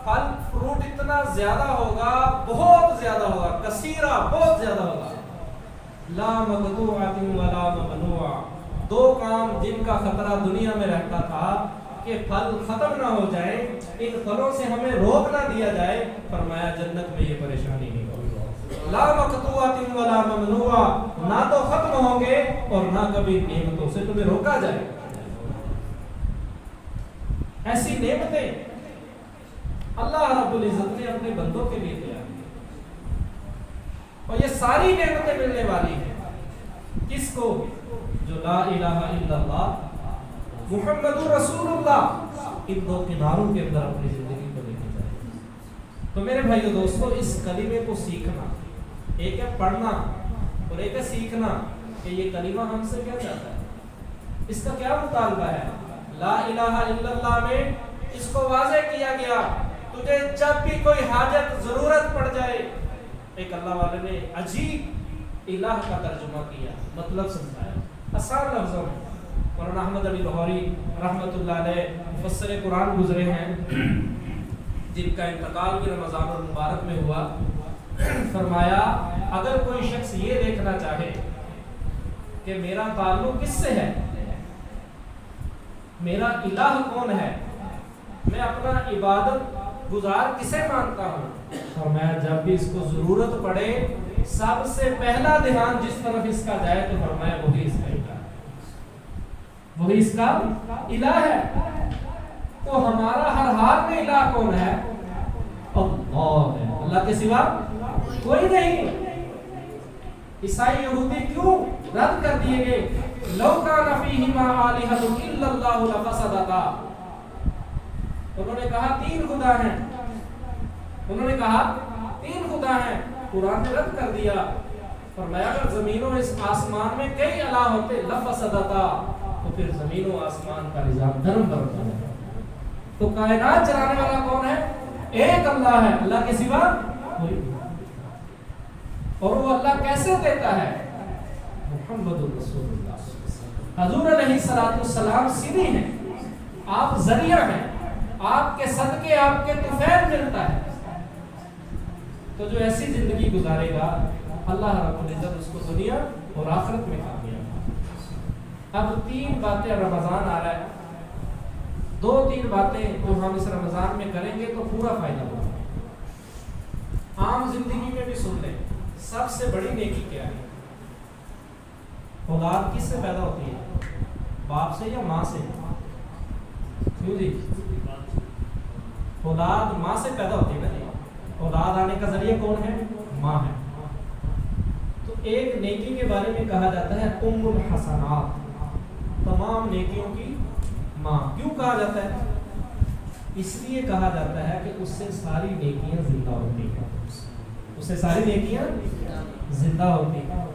پھل فروٹ اتنا زیادہ ہوگا، بہت زیادہ ہوگا، کثیرہ بہت زیادہ ہوگا. لا مقطوعۃ ولا ممنوع، دو کام جن کا خطرہ دنیا میں رہتا تھا کہ پھل ختم نہ ہو جائے، ان پھلوں سے ہمیں روک نہ دیا جائے. فرمایا جنت میں یہ پریشانی نہیں ہوگی. لا مقطوعۃ ولا ممنوع، نہ تو ختم ہوں گے اور نہ کبھی نعمتوں سے تمہیں روکا جائے. ایسی نعمتیں اللہ رب العزت نے اپنے بندوں کے لیے تیار کی، اور یہ ساری نعمتیں ملنے والی ہیں کس کو؟ جو لا الہ الا اللہ محمد رسول اللہ ان دو کناروں کے اندر اپنی زندگی کو لے کے جائے. تو میرے بھائیو دوستو، اس کلمے کو سیکھنا، ایک ہے پڑھنا اور ایک ہے سیکھنا کہ یہ کلمہ ہم سے کیا چاہتا ہے، اس کا کیا مطالبہ ہے. لا الہ الا اللہ میں اس کو واضح کیا گیا، تجھے جب بھی کوئی حاجت ضرورت پڑ جائے. ایک اللہ والے نے عجیب الہ کا ترجمہ کیا، مطلب سمجھایا آسان لفظوں میں. مولانا احمد علی لاہوری رحمۃ اللہ علیہ مفسر قرآن گزرے ہیں، جن کا انتقال بھی رمضان المبارک میں ہوا. فرمایا اگر کوئی شخص یہ دیکھنا چاہے کہ میرا تعلق کس سے ہے، میرا الہ کون ہے، میں اپنا عبادت گزار کسے مانتا ہوں، فرمایا جب بھی اس کو ضرورت پڑے سب سے پہلا دھیان جس طرف اس کا جائے تو فرمایا وہی اس کا الہ ہے، وہی اس کا الہ ہے. تو ہمارا ہر حال میں الہ کون ہے؟ اللہ ہے، اللہ کے سوا کوئی نہیں. عیسائی یہودی کیوں رد کر دیے گئے؟ لو کان فیہما آلہۃ الا اللہ لفسدتا. انہوں نے کہا تین خدا ہیں، انہوں نے کہا تین خدا ہیں، قرآن نے رد کر دیا. فرمایا اگر زمین و اس آسمان میں کئی الہ ہوتے لفسدتا، تو پھر زمین و آسمان کا نظام دھرم برتا ہے. تو کائنات چلانے والا کون ہے؟ ایک اللہ ہے، اللہ کے سوا کوئی نہیں. اور وہ اللہ کیسے دیتا ہے؟ محمد رسول اللہ. حضور علیہ السلام سیدھی ہیں، آپ ذریعہ ہیں، آپ کے صدقے آپ کے طفیل ملتا ہے. تو جو ایسی زندگی گزارے گا اللہ رب العزت اس کو دنیا اور آخرت میں کامیاب. اب تین باتیں، رمضان آ رہا ہے، دو تین باتیں جو ہم اس رمضان میں کریں گے تو پورا فائدہ ہوگا. عام زندگی میں بھی سن لیں، سب سے بڑی نیکی کیا ہے؟ اولاد کس سے پیدا ہوتی ہے؟ باپ سے یا ماں سے؟ کیوں جی؟ اولاد ماں سے پیدا ہوتی ہے نا جی. اولاد آنے کا ذریعہ کون ہے؟ ماں ہے. تو ایک نیکی کے بارے میں کہا جاتا ہے ام الحسنات، تمام نیکیوں کی ماں. کیوں کہا جاتا ہے؟ اس لیے کہا جاتا ہے کہ اس سے ساری نیکیاں زندہ ہوتی ہیں، اس سے ساری نیکیاں زندہ ہوتی ہیں.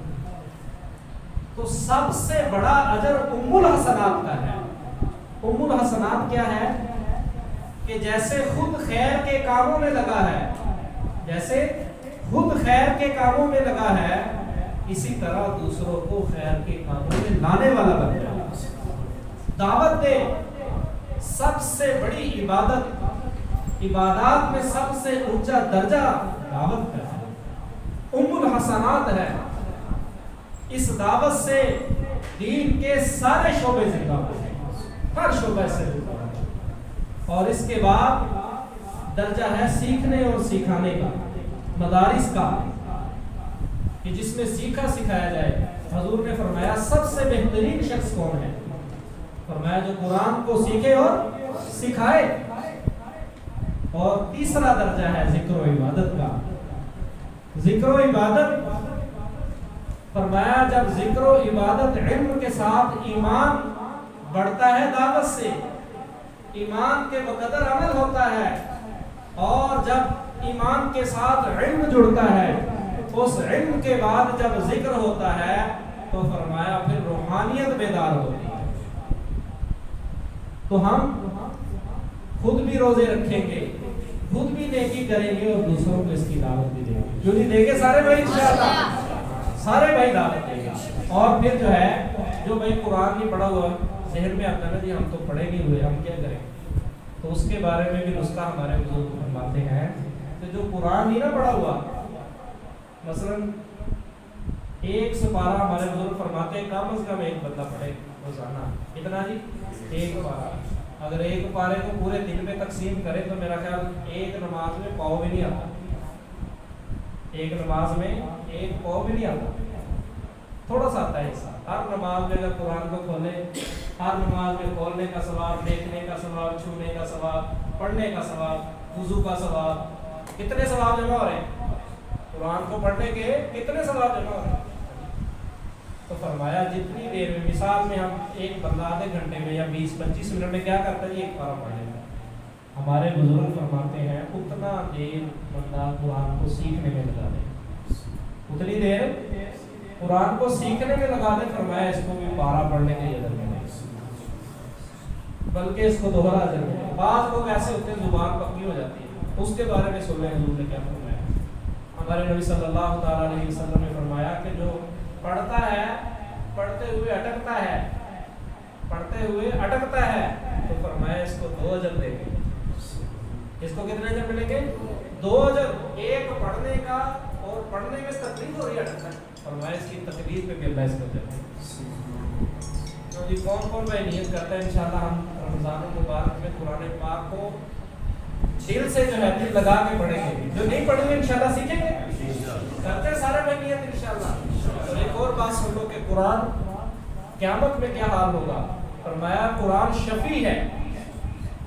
تو سب سے بڑا اجر ام الحسنات کا ہے. ام الحسنات کیا ہے؟ کہ جیسے خود خیر کے کاموں میں لگا ہے، جیسے خود خیر کے کاموں میں لگا ہے، اسی طرح دوسروں کو خیر کے کاموں میں لانے والا بن جائے. دعوت دے. سب سے بڑی عبادت، عبادات میں سب سے اونچا درجہ دعوت کا ہے، ام الحسنات ہے. اس دعوت سے دین کے سارے شعبے زندہ ہوتے ہیں، ہر شعبہ سے زندہ ہوتا ہے. اور اس کے بعد درجہ ہے سیکھنے اور سکھانے کا، مدارس کا، کہ جس میں سیکھا سکھایا جائے. حضور نے فرمایا سب سے بہترین شخص کون ہے؟ فرمایا جو قرآن کو سیکھے اور سکھائے. اور تیسرا درجہ ہے ذکر و عبادت کا. ذکر و عبادت فرمایا جب ذکر و عبادت علم کے ساتھ ایمان بڑھتا ہے، دعوت سے ایمان کے مقدر عمل ہوتا ہے، اور جب ایمان کے ساتھ علم جڑتا ہے، اس علم کے بعد جب ذکر ہوتا ہے تو فرمایا پھر روحانیت بیدار ہوتی ہے. تو ہم خود بھی روزے رکھیں گے، خود بھی نیکی کریں گے اور دوسروں کو اس کی دعوت بھی دیں گے. جو نہیں دیں گے سارے بھائی انشاءاللہ سارے بھائی دعوت دیں گے. اور پھر جو ہے جو بھائی قرآن نہیں پڑھا ہوا ذہن میں آتا ہے نا جی ہم تو پڑھے نہیں ہوئے، ہم کیا کریں؟ تو اس کے بارے میں بھی نسخہ ہمارے بزرگ فرماتے ہیں کہ جو قرآن نہیں نہ پڑھا ہوا، مثلا ایک سپارہ ہمارے بزرگ فرماتے ہیں کم از کم ایک بندہ پڑھے روزانہ، کتنا جی؟ ایک پارہ۔ اگر ایک پارے کو پورے دن میں تقسیم کرے تو میرا خیال ایک نماز میں پاؤ بھی نہیں آتا، ایک نماز میں ایک پاؤ بھی نہیں آتا، تھوڑا سا آتا ہے حصہ۔ ہر نماز میں اگر قرآن کو کھولے، ہر نماز میں کھولنے کا ثواب، دیکھنے کا ثواب، چھونے کا ثواب، پڑھنے کا ثواب، وضو کا ثواب، کتنے ثواب جمع ہو رہے ہیں؟ قرآن کو پڑھنے کے کتنے ثواب جمع ہو رہے ہیں؟ تو فرمایا جتنی دیر میں، مثال میں ہم ایک بندہ آدھے گھنٹے میں یا 20-25 منٹ میں کیا کرتا ہے؟ ایک پارہ پڑھ لیتا ہے۔ ہمارے بزرگ فرماتے ہیں اتنا دیر بندہ قرآن کو سیکھنے میں لگا دے، اتنی دیر قرآن کو سیکھنے میں لگا دے، فرمایا اس کو بھی پارہ پڑھنے کے اجر ملے، بلکہ اس کو دوہرا اجر ملے۔ بعض لوگ ایسے ہوتے ہیں زبان پکی ہو جاتی ہے، اس کے بارے میں سن لیں حضور نے کیا فرمایا۔ ہمارے نبی صلی اللہ تعالیٰ علیہ وسلم نے فرمایا کہ جو پڑھتا ہے، پڑھتے ہوئے اٹکتا ہے، پڑھتے ہوئے اٹکتا ہے، تو فرمایا اس کو 2 اجر دیں گے۔ اس کو کتنے اجر ملیں گے؟ 2 اجر، ایک پڑھنے کا اور پڑھنے میں تکلیف ہو رہی ہے اٹکتا ہے، فرمایا اس کی تکلیف پہ بھی اللہ اس کو دے گا۔ تو جی کون کون بھائی نیت کرتا ہے انشاءاللہ ہم رمضان المبارک میں قرآن پاک کو دل سے جو ہے دل لگا کے پڑھیں گے، جو نہیں پڑھیں گے انشاءاللہ سیکھیں گے، کرتے ہیں سارے بھائی نیت انشاءاللہ۔ اور ایک اور بات سن لو کہ قرآن قیامت میں کیا حال ہوگا۔ فرمایا قرآن شفیع ہے،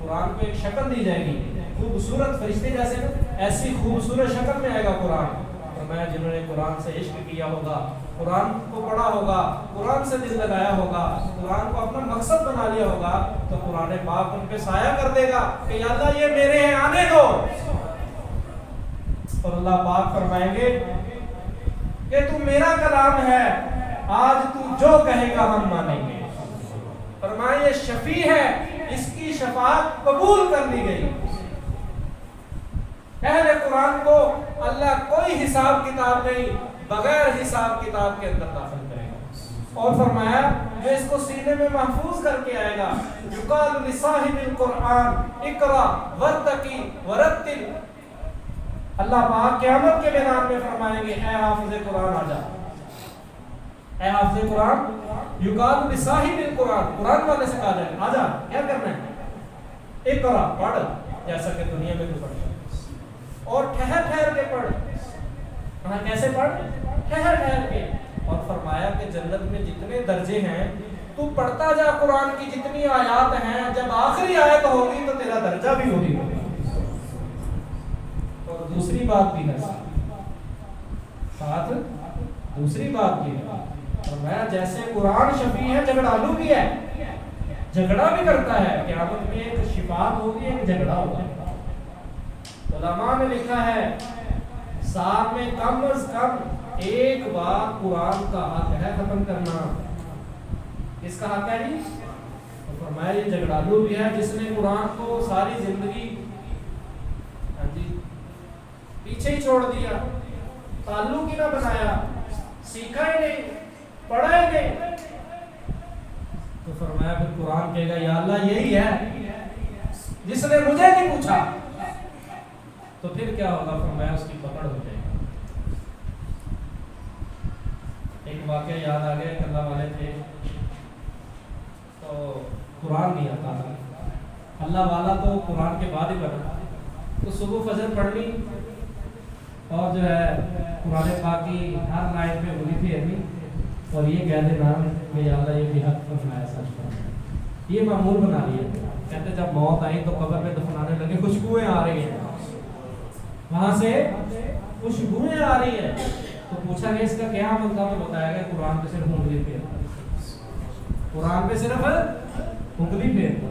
قرآن کو ایک شکل دی جائے گی خوبصورت، فرشتے جیسے ایسی خوبصورت شکل میں آئے گا قرآن۔ فرمایا جنہوں نے قرآن سے عشق کیا ہوگا، قرآن کو پڑھا ہوگا، قرآن سے دل لگایا ہوگا، قرآن کو اپنا مقصد بنا لیا ہوگا، تو قرآن پاک ان پہ سایہ کر دے گا کہ یا اللہ یہ میرے ہیں، آنے دو۔ اور اللہ پاک فرمائیں گے کہ تو میرا کلام ہے، آج تو جو کہے گا ہم مانیں گے۔ فرمایا یہ شفیع ہے، اس کی شفاعت قبول کر لی گئی۔ اہل قرآن کو اللہ کوئی حساب کتاب نہیں، بغیر حساب کتاب کے اندر داخل کرے گا۔ اور فرمایا جو اس کو سینے میں محفوظ کر کے آئے گا، یقال لصاحب القرآن اقرا وارتقی ورتل۔ اللہ پاک قیامت کے میدان میں فرمائیں گے اے حافظ قرآن آ جا، اے حافظ قرآن، یقال لصاحب القرآن، قرآن والے سے کہا جائے آ جا، کیا کرنا ہے؟ اقرا، پڑھ جیسا کہ دنیا میں تو پڑھتا ہے، اور ٹھہر ٹھہر کے پڑھ۔ کہاں کیسے پڑھ؟ ٹھہر ٹھہر کے۔ اور فرمایا کہ جنت میں جتنے درجے ہیں تو پڑھتا جا، قرآن کی جتنی آیات ہیں، جب آخری آیت ہوگی تو تیرا درجہ بھی وہی ہوگا۔ اور دوسری بات بھی ہے ساتھ، دوسری بات بھی ہے، فرمایا جیسے قرآن شفیع ہے، جھگڑالو بھی ہے، جھگڑا بھی کرتا ہے۔ قیامت میں ایک شفاعت ہوگی، ایک جھگڑا ہوگا۔ علماء نے لکھا ہے سال میں کم از کم ایک بار قرآن کا حق ہے ختم کرنا۔ کس کا حق ہے جی؟ تو فرمایا یہ جھگڑالو بھی ہے جس نے قرآن کو ساری زندگی پیچھے ہی چھوڑ دیا، تعلق ہی نہ بنایا، سیکھا ہی نہیں، پڑھا ہی نہیں۔ تو فرمایا پھر قرآن کہے گا یا اللہ یہی ہے جس نے مجھے نہیں پوچھا۔ تو پھر کیا ہوگا؟ فرمایا اس کی پکڑ ہو جائے گی۔ ایک واقعہ یاد آ گیا، ایک اللہ والے تھے تو قرآن نہیں آتا تھا، اللہ والا تو قرآن کے بعد ہی پڑھا، تو صبح فجر پڑھ لی اور جو ہے قرآن پاک کی ہر لائن پہ ہوئی تھی ابھی، اور یہ کہتے نام کہ یا اللہ یہ بھی حق فرمایا، سچ فرمایا، یہ معمول بنا لیا۔ کہتے جب موت آئی تو قبر میں دفنانے لگے، خوشبوئیں آ رہی ہیں، وہاں سے خوشبوئیں آ رہی ہے۔ تو پوچھا کہ اس کا کیا عمل تھا؟ تو بتایا گیا قرآن پہ صرف انگلی پھیرتا، قرآن پہ صرف انگلی پھیرتا۔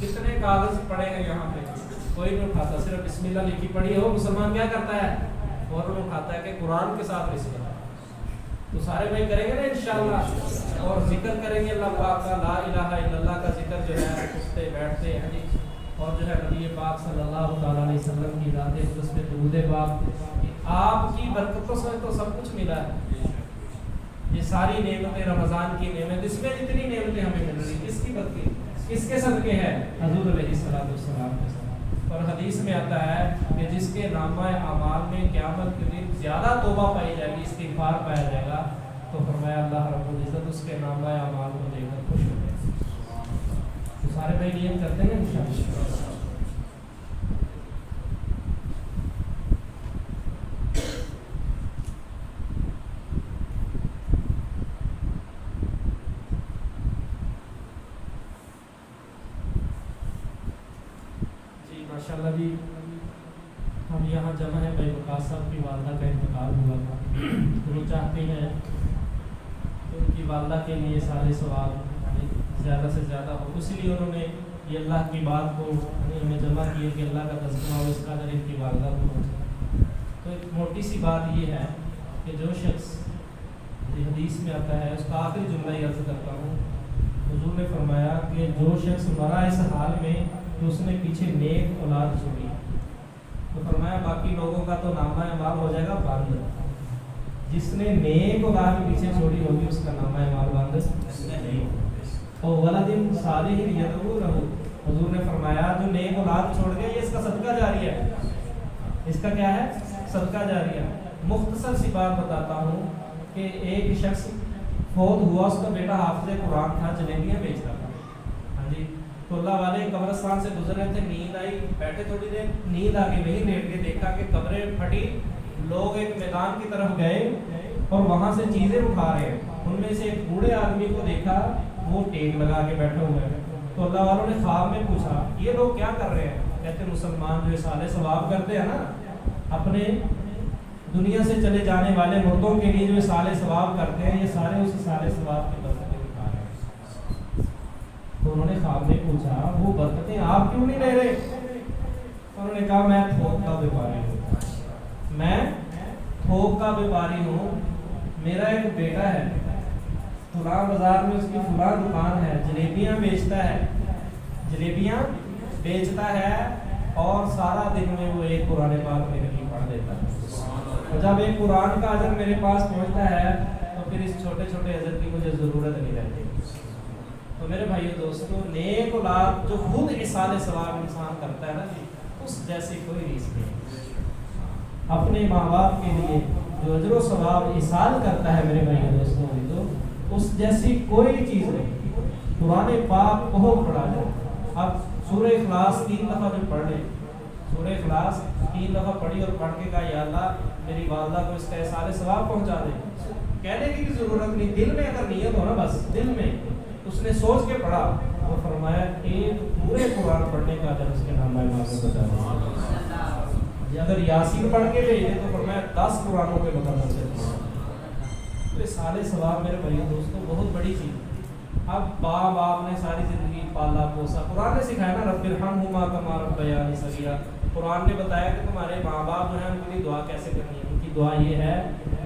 کتنے کاغذ پڑے ہیں یہاں پہ، کوئی نہیں اٹھاتا، صرف بسم اللہ لکھی پڑھی ہو، مسلمان کیا کرتا ہے؟ فوراً اٹھاتا ہے کہ قرآن کے ساتھ بسم اللہ۔ تو سارے بھائی کریں گے نا انشاءاللہ، اور ذکر کریں گے اللہ پاک کا، لا الہ الا اللہ کا ذکر جو ہے اٹھتے بیٹھتے ہیں جی، اور جو ہے نبی پاک صلی اللہ تعالیٰ علیہ وسلم کی ذات اقدس پہ درود پاک، آپ کی برکتوں سے تو سب کچھ ملا ہے۔ یہ ساری نعمتیں رمضان کی نعمت، اس میں جتنی نعمتیں ہمیں مل رہی کس کی بدکی، کس کے صدقے ہے؟ حضور علیہ السلام کے صدقے۔ اور حدیث میں آتا ہے کہ جس کے نامہ اعمال میں قیامت کے دن زیادہ توبہ پائی جائے گی، استغفار پایا جائے گا، تو فرمایا اللہ رب العزت اس کے نامہ اعمال کو دیکھ کر خوش ہو جائے گا۔ تو سارے بھائی نیت کرتے ہیں انشاءاللہ۔ ماشاءاللہ جی، ہم یہاں جمع ہیں بھائی وقاص صاحب کی والدہ کا انتقال ہوا تھا، وہ چاہتے ہیں کہ ان کی والدہ کے لیے سارے ثواب زیادہ سے زیادہ ہو، اس لیے انہوں نے یہ اللہ کی بات کو ہمیں جمع کیے کہ اللہ کا تذکرہ ہو، اس قدر ان کی والدہ کو پہنچے۔ تو ایک موٹی سی بات یہ ہے کہ جو شخص حدیث میں آتا ہے، اس کا آخری جملہ ہی عرض کرتا ہوں، حضور نے فرمایا کہ جو شخص مرا اس حال میں کہ اس نے پیچھے نیک اولاد چھوڑی، تو فرمایا باقی لوگوں کا تو نامہ اعمال ہو جائے گا بند، جس نے نیک اولاد پیچھے چھوڑی ہوگی اس کا نامہ اعمال بند نہیں۔ اور ولد صالح یدعو لہ، حضور نے فرمایا جو نیک اولاد چھوڑ گیا یہ اس کا صدقہ جاری ہے، اس کا کیا ہے؟ صدقہ جاری ہے۔ مختصر سی بات بتاتا ہوں کہ ایک شخص فوت ہوا، اس کا بیٹا حافظ قرآن تھا، جلیبیاں بیچتا تھا، ہاں جی، تو اللہ والے قبرستان سے گزر رہے تھے، نیند آئی، بیٹھے تھوڑی دیر، نیند آ کے وہیں لیٹ کے دیکھا کہ قبریں پھٹی، لوگ ایک میدان کی طرف گئے اور وہاں سے چیزیں اٹھا رہے ہیں، ان میں سے ایک بوڑھے آدمی کو دیکھا وہ ٹیک لگا کے بیٹھے ہوئے ہیں، تو اللہ والوں نے خواب میں پوچھا یہ لوگ کیا کر رہے ہیں؟ کہتے مسلمان جو سالے ثواب کرتے ہیں نا، اپنے دنیا سے چلے جانے والے مردوں کے لیے جو سالے ثواب کرتے ہیں، یہ سارے اسی سالے ثواب کے برکتیں اٹھا رہے ہیں۔ تو انہوں نے خواب میں پوچھا وہ برکتیں آپ کیوں نہیں لے رہے؟ انہوں نے کہا میں تھوک کا بیپاری ہوں، میں تھوک کا بیپاری ہوں، میرا ایک بیٹا ہے، فلاں بازار میں اس کی فلاں دکان ہے، جلیبیاں بیچتا ہے، جلیبیاں بیچتا ہے، اور سارا دن میں وہ ایک قرآن پاک میرے لیے پڑھ دیتا ہے، اور جب ایک قرآن کا اجر میرے پاس پہنچتا ہے تو پھر اس چھوٹے چھوٹے اجر کی مجھے ضرورت نہیں رہتی۔ تو میرے بھائیو دوستو، نیک اولاد جو خود ایصال ثواب انسان کرتا ہے نا جی، اس جیسی کوئی ریس نہیں۔ اپنے ماں باپ کے لیے جو اجر و ثواب ایصال کرتا ہے میرے بھائیو دوستو، تو اس جیسی کوئی چیز نہیں۔ قرآن پاک بہت پڑھا جائے، اب سورہ اخلاص 3 دفعہ جو پڑھ لے، سورہ اخلاص 3 دفعہ پڑھی اور پڑھ کے کہا یا اللہ میری والدہ کو اس کا ایصال ثواب پہنچا دے، کہنے کی بھی ضرورت نہیں، دل میں اگر نیت ہو نا، بس دل میں اس نے سوچ کے پڑھا، وہ فرمایا ایک پورے قرآن پڑھنے کا اجر اس کے نامہ اعمال میں بتا دے۔ اگر یاسین پڑھ کے بھیجے تو فرمایا 10 قرآنوں کے مقدر سے۔ تو ایصال ثواب میرے بھائیو دوستو بہت بڑی چیز۔ اب باپ آپ نے ساری زندگی پالا پوسا، قرآن نے سکھایا نا رب ارحمہما کما ربیانی صغیرا، قرآن نے بتایا کہ تمہارے ماں باپ جو ہیں ان کے لیے دعا کیسے کرنی ہے۔ ان کی دعا یہ ہے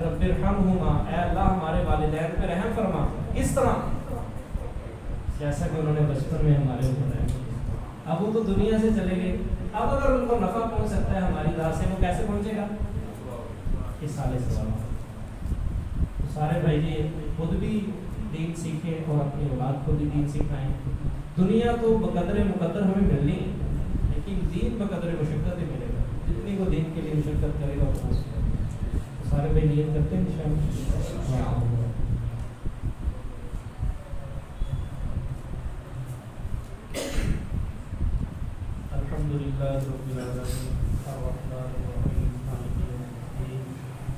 رب ارحمہما، اے اللہ ہمارے والدین پہ رحم فرما، اس طرح جیسا کہ انہوں نے بچپن میں ہمارے اوپر رحم کیا۔ اب وہ تو دنیا سے چلے گئے، اب اگر ان کو نفع پہنچ سکتا ہے ہماری ذات سے، وہ کیسے پہنچے گا؟ ایصال ثواب۔ سارے بھائی جی خود بھی دین سیکھیں اور اپنی اولاد کو بھی دین سکھائیں۔ دنیا تو بقدر مقدر ہمیں ملنی ہے، لیکن دین بقدر مشقت ہی ملے گا، جتنی وہ دین کے لیے مشقت کرے گا اتنا سارے بھائی نیت کرتے ہیں انشاءاللہ۔ الحمدللہ رب العالمین الرحمن الرحیم مالک یوم الدین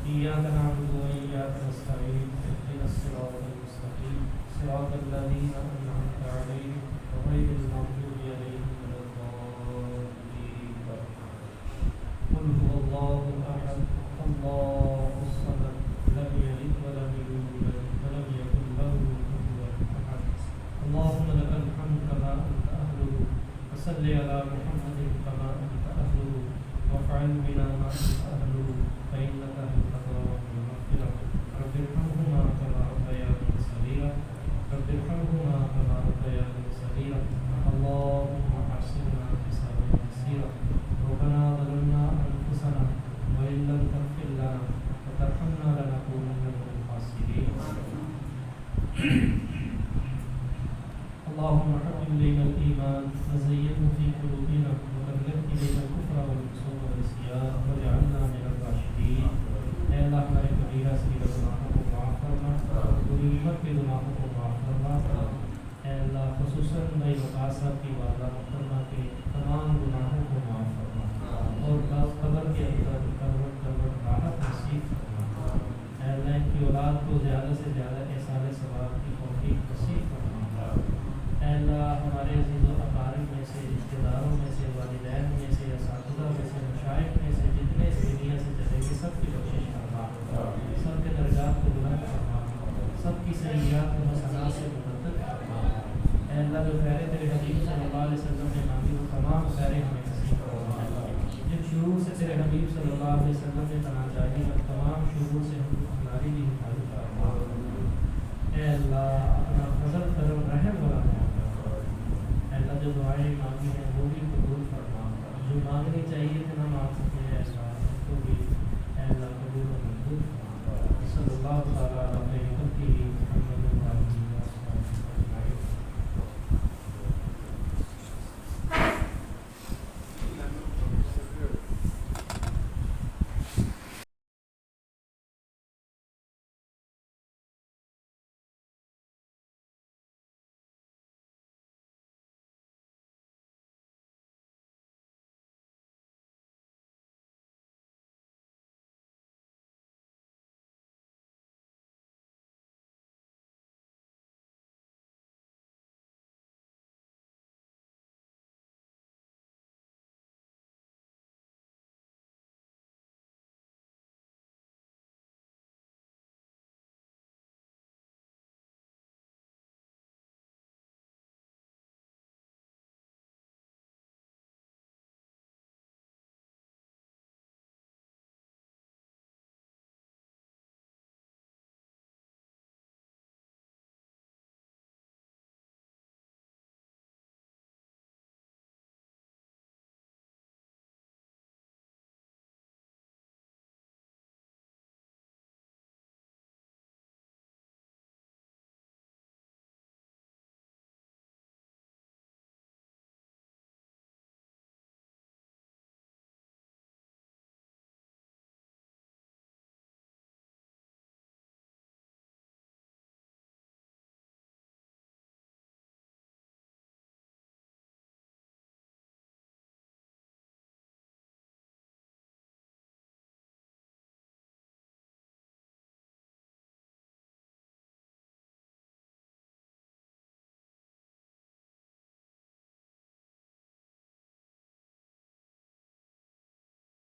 ایاک نعبد و ایاک نستعین اهدنا الصراط المستقیم صراط الذین انعمت علیہم غیر المغضوب علیہم ولا الضالین۔ قل هو اللہ احد اللہ الصمد لم یلد ولم یولد ولم یکن له کفوا احد۔ اللهم لك الحمد كما انت اهله وصل على محمد كما انت اهله وافعل بنا ما انت اهله فانك اهل التقوى والمغفرة۔ رب ارحمهما كما ربياني صغيرا، رب ارحمهما كما ربياني صغيرا، اللهم احسنا حسابا يسيرا، ربنا ظلمنا انفسنا وان لم تغفر لنا وترحمنا لنكونن من الخاسرين۔ اللهم حبب إلينا الإيمان وزينه في قلوبنا وكره إلينا الكفر والفسوق والعصيان واجعلنا من الراشدين. اے اللہ ہمارے کبیرہ صغیرہ گناہوں کو معاف فرما، بری امت کے گناہوں کو معاف فرما. اے اللہ خصوصاً نئی وقاص صاحب کی والدہ محترمہ کے تمام گناہوں کو معاف فرما اور قبر کے اندر کروٹ راحت نصیب فرما. اے اللہ ان کی اولاد کو زیادہ سے زیادہ احسان ثواب کی توفیق نصیب فرما. اے اللہ ہمارے عزیز و اقارب میں سے، رشتہ داروں میں سے، والدین میں سے، اساتذہ میں سے، مشائخ میں سے جتنے اس دنیا سے چلے گئے سب کی بخشش فرما، سب کے درجات کو بلند فرما، سب کی سیئات و حسنات سے مبدل فرما. اے اللہ جو خیر تیرے حبیب صلی اللہ علیہ وسلم نے مانگی وہ تمام خیریں ہمیں نصیب فرما. جن شرور سے تیرے حبیب صلی اللہ علیہ وسلم نے پناہ چاہی وہ تمام شرور سے ہماری بھی حفاظت فرما. اے اللہ اپنا فضل کرم رحم والا اللہ جو دعائیں مانگی ہیں وہ بھی قبول فرما، جو مانگنی چاہیے تھے نہ مانگ سکے ایسا ان کو بھی